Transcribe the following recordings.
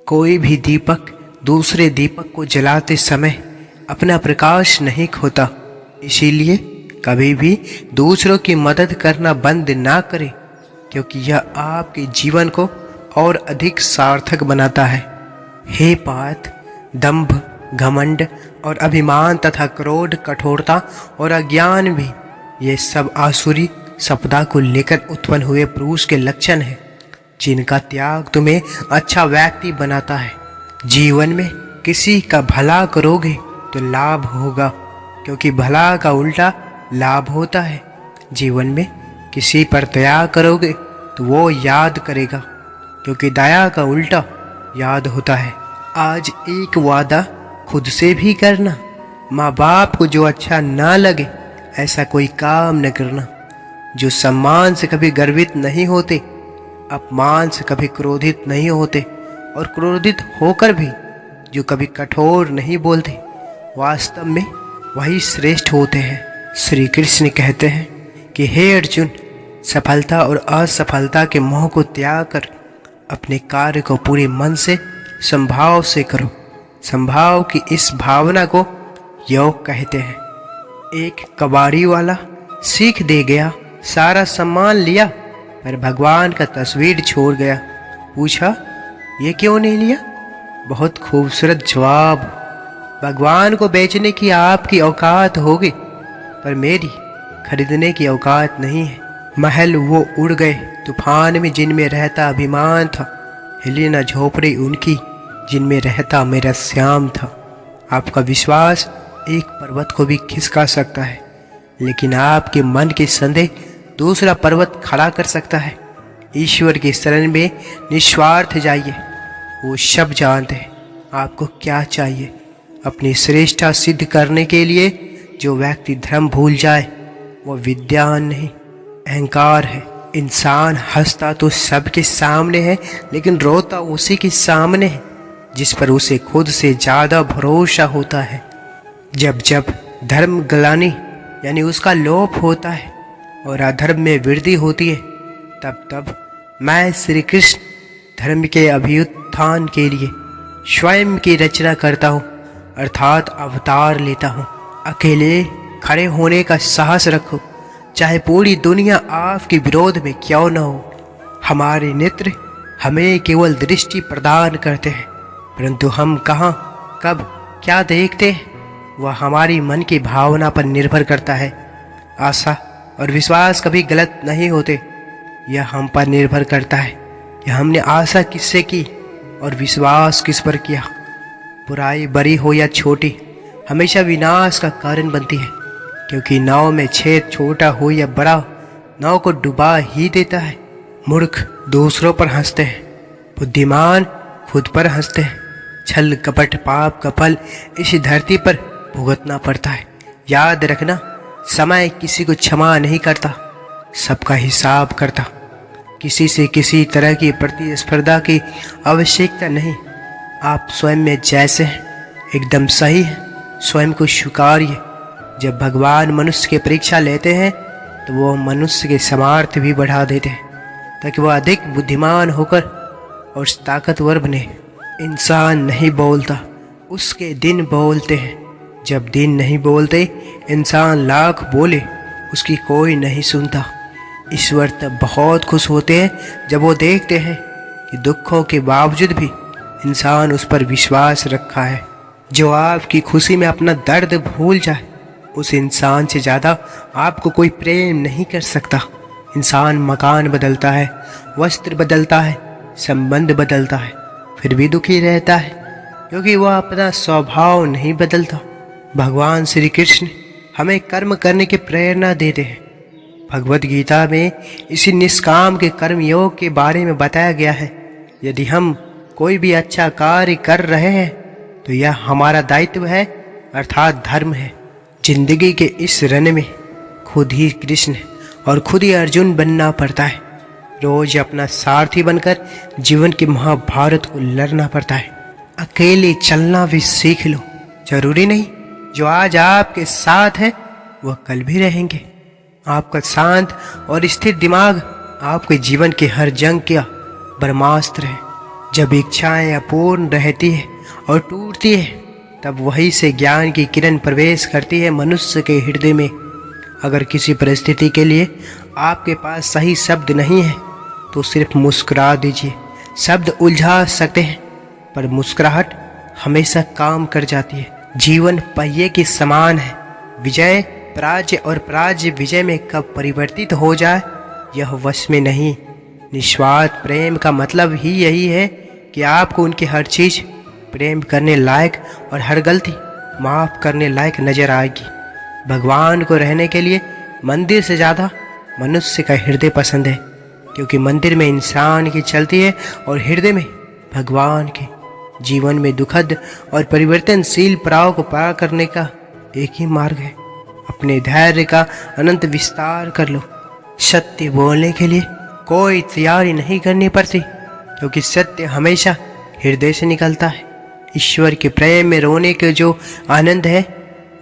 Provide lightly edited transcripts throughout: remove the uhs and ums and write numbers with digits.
कोई भी दीपक दूसरे दीपक को जलाते समय अपना प्रकाश नहीं खोता। इसीलिए कभी भी दूसरों की मदद करना बंद ना करें, क्योंकि यह आपके जीवन को और अधिक सार्थक बनाता है। हे पार्थ, दंभ, घमंड और अभिमान तथा क्रोध, कठोरता और अज्ञान भी ये सब आसुरी सपदा को लेकर उत्पन्न हुए पुरुष के लक्षण हैं, जिनका त्याग तुम्हें अच्छा व्यक्ति बनाता है। जीवन में किसी का भला करोगे तो लाभ होगा, क्योंकि भला का उल्टा लाभ होता है। जीवन में किसी पर दया करोगे तो वो याद करेगा, क्योंकि दया का उल्टा याद होता है। आज एक वादा खुद से भी करना, माँ बाप को जो अच्छा ना लगे ऐसा कोई काम न करना। जो सम्मान से कभी गर्वित नहीं होते, अपमान से कभी क्रोधित नहीं होते, और क्रोधित होकर भी जो कभी कठोर नहीं बोलते, वास्तव में वही श्रेष्ठ होते हैं। श्री कृष्ण कहते हैं कि हे अर्जुन, सफलता और असफलता के मोह को त्याग कर अपने कार्य को पूरे मन से संभाव से करो। संभाव की इस भावना को योग कहते हैं। एक कबाड़ी वाला सीख दे गया, सारा सामान लिया, पर भगवान का तस्वीर छोड़ गया। पूछा, ये क्यों नहीं लिया? बहुत खूबसूरत जवाब। भगवान को बेचने की आपकी औकात होगी, पर मेरी खरीदने की औकात नहीं है। महल वो उड़ गए तूफान में जिनमें रहता अभिमान था, हिले न झोपड़ी उनकी जिनमें रहता मेरा श्याम था। आपका विश्वास एक पर्वत को भी खिसका सकता है, लेकिन आपके मन के संदेह दूसरा पर्वत खड़ा कर सकता है। ईश्वर की शरण में निस्वार्थ जाइए, वो सब जानते हैं आपको क्या चाहिए। अपनी श्रेष्ठता सिद्ध करने के लिए जो व्यक्ति धर्म भूल जाए वो विद्वान नहीं, अहंकार है। इंसान हंसता तो सबके सामने है, लेकिन रोता उसी के सामने है जिस पर उसे खुद से ज़्यादा भरोसा होता है। जब जब धर्म ग्लानि यानी उसका लोप होता है और अधर्म में वृद्धि होती है, तब तब मैं श्री कृष्ण धर्म के अभ्युत्थान के लिए स्वयं की रचना करता हूँ, अर्थात अवतार लेता हूँ। अकेले खड़े होने का साहस रखो, चाहे पूरी दुनिया आपके विरोध में क्यों न हो। हमारे नेत्र हमें केवल दृष्टि प्रदान करते हैं, परंतु हम कहाँ, कब, क्या देखते हैं वह हमारी मन की भावना पर निर्भर करता है। आशा और विश्वास कभी गलत नहीं होते, यह हम पर निर्भर करता है कि हमने आशा किससे की और विश्वास किस पर किया। बुराई बड़ी हो या छोटी हमेशा विनाश का कारण बनती है, क्योंकि नाव में छेद छोटा हो या बड़ा नाव को डुबा ही देता है। मूर्ख दूसरों पर हंसते हैं, बुद्धिमान खुद पर हंसते हैं। छल कपट पाप का फल इस धरती पर भुगतना पड़ता है। याद रखना, समय किसी को क्षमा नहीं करता, सबका हिसाब करता। किसी से किसी तरह की प्रतिस्पर्धा की आवश्यकता नहीं। आप स्वयं में जैसे हैं एकदम सही है, स्वयं को स्वीकारिए। जब भगवान मनुष्य की परीक्षा लेते हैं तो वो मनुष्य के सामर्थ्य भी बढ़ा देते हैं, ताकि वह अधिक बुद्धिमान होकर और ताकतवर बने। इंसान नहीं बोलता, उसके दिन बोलते हैं। जब दिन नहीं बोलते, इंसान लाख बोले, उसकी कोई नहीं सुनता। ईश्वर तब बहुत खुश होते हैं जब वो देखते हैं कि दुखों के बावजूद भी इंसान उस पर विश्वास रखा है। जो आपकी खुशी में अपना दर्द भूल जाए, उस इंसान से ज़्यादा आपको कोई प्रेम नहीं कर सकता। इंसान मकान बदलता है, वस्त्र बदलता है, संबंध बदलता है, फिर भी दुखी रहता है, क्योंकि वह अपना स्वभाव नहीं बदलता। भगवान श्री कृष्ण हमें कर्म करने की प्रेरणा देते हैं। भगवद गीता में इसी निष्काम के कर्म योग के बारे में बताया गया है। यदि हम कोई भी अच्छा कार्य कर रहे हैं तो यह हमारा दायित्व है, अर्थात धर्म है। जिंदगी के इस रण में खुद ही कृष्ण और खुद ही अर्जुन बनना पड़ता है। रोज अपना सारथी बनकर जीवन के महाभारत को लड़ना पड़ता है। अकेले चलना भी सीख लो। जरूरी नहीं जो आज आपके साथ है वह कल भी रहेंगे। आपका शांत और स्थिर दिमाग आपके जीवन के हर जंग का ब्रह्मास्त्र है। जब इच्छाएं अपूर्ण रहती है और टूटती है, तब वहीं से ज्ञान की किरण प्रवेश करती है मनुष्य के हृदय में। अगर किसी परिस्थिति के लिए आपके पास सही शब्द नहीं है तो सिर्फ मुस्कुरा दीजिए। शब्द उलझा सकते हैं, पर मुस्कुराहट हमेशा काम कर जाती है। जीवन पहिए के समान है। विजय पराजय और पराजय विजय में कब परिवर्तित हो जाए, यह वश में नहीं। निस्वार्थ प्रेम का मतलब ही यही है कि आपको उनकी हर चीज प्रेम करने लायक और हर गलती माफ करने लायक नजर आएगी। भगवान को रहने के लिए मंदिर से ज़्यादा मनुष्य का हृदय पसंद है, क्योंकि मंदिर में इंसान की चलती है और हृदय में भगवान के। जीवन में दुखद और परिवर्तनशील पड़ाव को पार करने का एक ही मार्ग है। अपने धैर्य का अनंत विस्तार कर लो। सत्य बोलने के लिए कोई तैयारी नहीं करनी पड़ती, क्योंकि सत्य हमेशा हृदय से निकलता है। ईश्वर के प्रेम में रोने के जो आनंद है,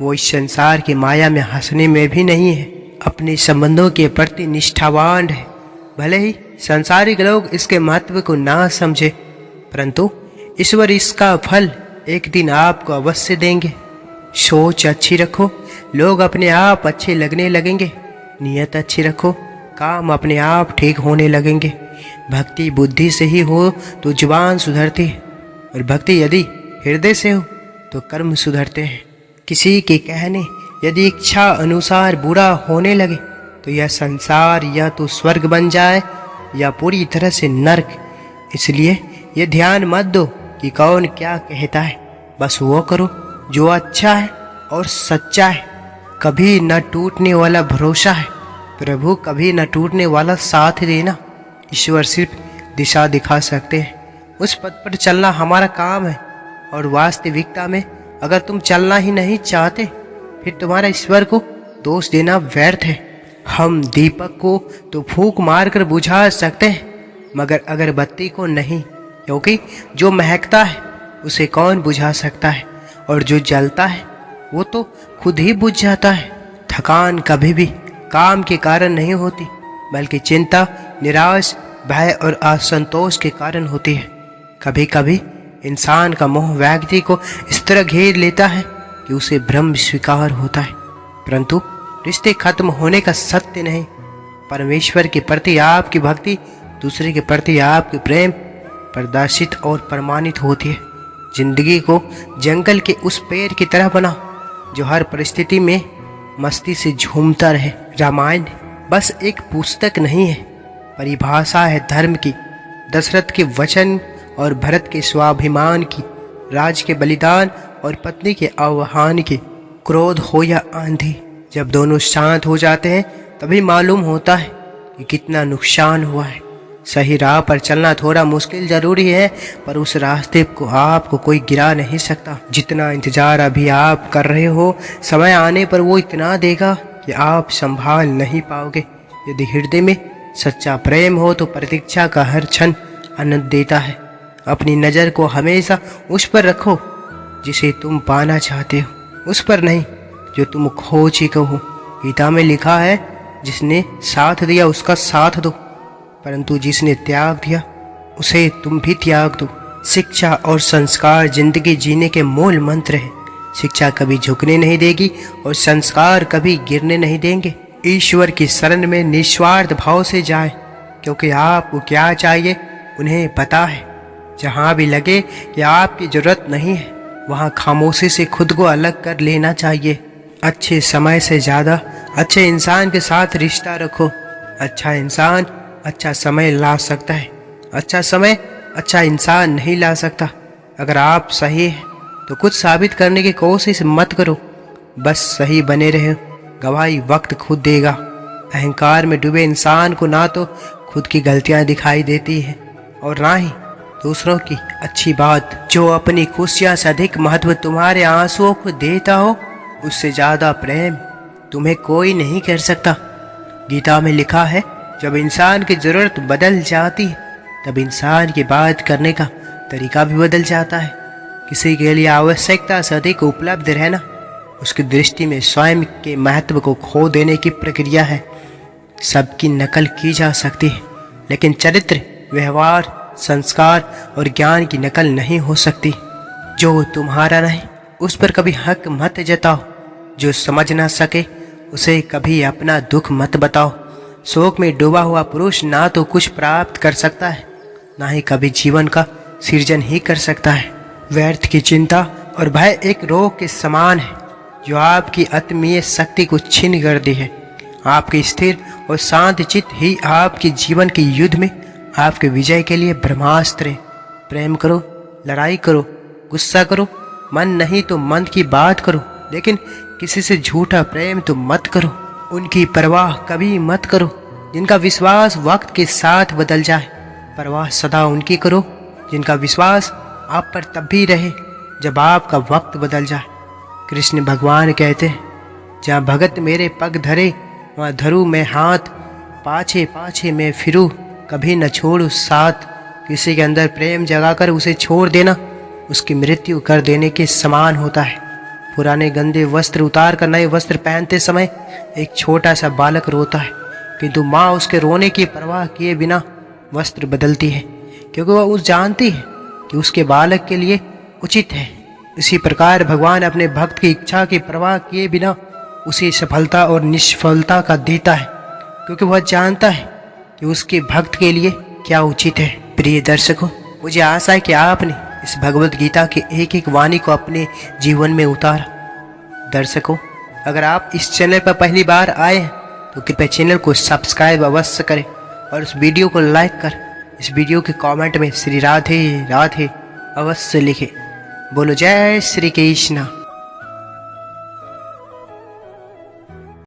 वो इस संसार की माया में हंसने में भी नहीं है। अपने संबंधों के प्रति निष्ठावान है। भले ही सांसारिक लोग इसके महत्व को ना समझे, परंतु ईश्वर इसका फल एक दिन आपको अवश्य देंगे। सोच अच्छी रखो, लोग अपने आप अच्छे लगने लगेंगे। नियत अच्छी रखो, काम अपने आप ठीक होने लगेंगे। भक्ति बुद्धि से ही हो तो जुबान सुधरती है, और भक्ति यदि हृदय से हो तो कर्म सुधरते हैं। किसी के कहने यदि इच्छा अनुसार बुरा होने लगे तो यह संसार या तो स्वर्ग बन जाए या पूरी तरह से नर्क। इसलिए यह ध्यान मत दो कि कौन क्या कहता है, बस वो करो जो अच्छा है और सच्चा है। कभी न टूटने वाला भरोसा है प्रभु, कभी न टूटने वाला साथ देना। ईश्वर सिर्फ दिशा दिखा सकते हैं, उस पथ पर चलना हमारा काम है। और वास्तविकता में अगर तुम चलना ही नहीं चाहते, फिर तुम्हारा ईश्वर को दोष देना व्यर्थ है। हम दीपक को तो फूंक मारकर बुझा सकते हैं, मगर अगरबत्ती को नहीं, क्योंकि जो महकता है उसे कौन बुझा सकता है, और जो जलता है वो तो खुद ही बुझ जाता है। थकान कभी भी काम के कारण नहीं होती, बल्कि चिंता, निराश, भय और असंतोष के कारण होती है। कभी कभी इंसान का मोह व्यक्ति को इस तरह घेर लेता है कि उसे भ्रम स्वीकार होता है, परंतु रिश्ते खत्म होने का सत्य नहीं। परमेश्वर के प्रति आपकी भक्ति दूसरे के प्रति आपके प्रेम प्रदर्शित और प्रमाणित होती है। जिंदगी को जंगल के उस पेड़ की तरह बनाओ जो हर परिस्थिति में मस्ती से झूमता रहे। रामायण बस एक पुस्तक नहीं है, परिभाषा है धर्म की, दशरथ के वचन और भरत के स्वाभिमान की, राज के बलिदान और पत्नी के आह्वान की। क्रोध हो या आंधी, जब दोनों शांत हो जाते हैं तभी मालूम होता है कि कितना नुकसान हुआ है। सही राह पर चलना थोड़ा मुश्किल जरूरी है, पर उस रास्ते को आपको कोई गिरा नहीं सकता। जितना इंतजार अभी आप कर रहे हो, समय आने पर वो इतना देगा कि आप संभाल नहीं पाओगे। यदि हृदय में सच्चा प्रेम हो तो प्रतीक्षा का हर क्षण आनंद देता है। अपनी नज़र को हमेशा उस पर रखो जिसे तुम पाना चाहते हो, उस पर नहीं जो तुम खो चुके हो। गीता में लिखा है, जिसने साथ दिया उसका साथ दो, परंतु जिसने त्याग दिया उसे तुम भी त्याग दो। शिक्षा और संस्कार जिंदगी जीने के मूल मंत्र है। शिक्षा कभी झुकने नहीं देगी और संस्कार कभी गिरने नहीं देंगे। ईश्वर की शरण में निस्वार्थ भाव से जाए, क्योंकि आपको क्या चाहिए उन्हें पता है। जहाँ भी लगे कि आपकी जरूरत नहीं है, वहाँ खामोशी से खुद को अलग कर लेना चाहिए। अच्छे समय से ज़्यादा अच्छे इंसान के साथ रिश्ता रखो। अच्छा इंसान अच्छा समय ला सकता है, अच्छा समय अच्छा इंसान नहीं ला सकता। अगर आप सही हैं तो कुछ साबित करने की कोशिश मत करो, बस सही बने रहो। गवाही वक्त खुद देगा। अहंकार में डूबे इंसान को ना तो खुद की गलतियां दिखाई देती है और ना ही दूसरों की अच्छी बात। जो अपनी खुशियां से अधिक महत्व तुम्हारे आंसुओं को देता हो, उससे ज़्यादा प्रेम तुम्हें कोई नहीं कर सकता। गीता में लिखा है, जब इंसान की ज़रूरत बदल जाती है तब इंसान की बात करने का तरीका भी बदल जाता है। किसी के लिए आवश्यकता से अधिक उपलब्ध रहना उसकी दृष्टि में स्वयं के महत्व को खो देने की प्रक्रिया है। सबकी नकल की जा सकती है, लेकिन चरित्र, व्यवहार संस्कार और ज्ञान की नकल नहीं हो सकती। जो तुम्हारा नहीं उस पर कभी हक मत जताओ, जो समझ ना सके उसे कभी अपना दुख मत बताओ। शोक में डूबा हुआ पुरुष ना तो कुछ प्राप्त कर सकता है, ना ही कभी जीवन का सृजन ही कर सकता है। व्यर्थ की चिंता और भय एक रोग के समान है जो आपकी आत्मीय शक्ति को छीन कर दी है। आपके स्थिर और शांत चित्त ही आपके जीवन के युद्ध में आपके विजय के लिए ब्रह्मास्त्र है। प्रेम करो, लड़ाई करो, गुस्सा करो, मन नहीं तो मन की बात करो, लेकिन किसी से झूठा प्रेम तो मत करो। उनकी परवाह कभी मत करो जिनका विश्वास वक्त के साथ बदल जाए। परवाह सदा उनकी करो जिनका विश्वास आप पर तब भी रहे जब आपका वक्त बदल जाए। कृष्ण भगवान कहते हैं, जहाँ भगत मेरे पग धरे वहाँ धरूँ मैं हाथ, पाछे पाछे मैं फिरूँ कभी न छोड़ू साथ। किसी के अंदर प्रेम जगाकर उसे छोड़ देना उसकी मृत्यु कर देने के समान होता है। पुराने गंदे वस्त्र उतार कर नए वस्त्र पहनते समय एक छोटा सा बालक रोता है, किंतु माँ उसके रोने की परवाह किए बिना वस्त्र बदलती है, क्योंकि वह उस जानती है कि उसके बालक के लिए उचित है। इसी प्रकार भगवान अपने भक्त की इच्छा की परवाह किए बिना उसे सफलता और निष्फलता का देता है, क्योंकि वह जानता है कि उसके भक्त के लिए क्या उचित है। प्रिय दर्शकों, मुझे आशा है कि आपने इस भगवत गीता के एक एक वाणी को अपने जीवन में उतारा। दर्शकों, अगर आप इस चैनल पर पहली बार आए हैं तो कृपया चैनल को सब्सक्राइब अवश्य करें और इस वीडियो को लाइक कर इस वीडियो के कमेंट में श्री राधे राधे अवश्य लिखें। बोलो जय श्री कृष्ण।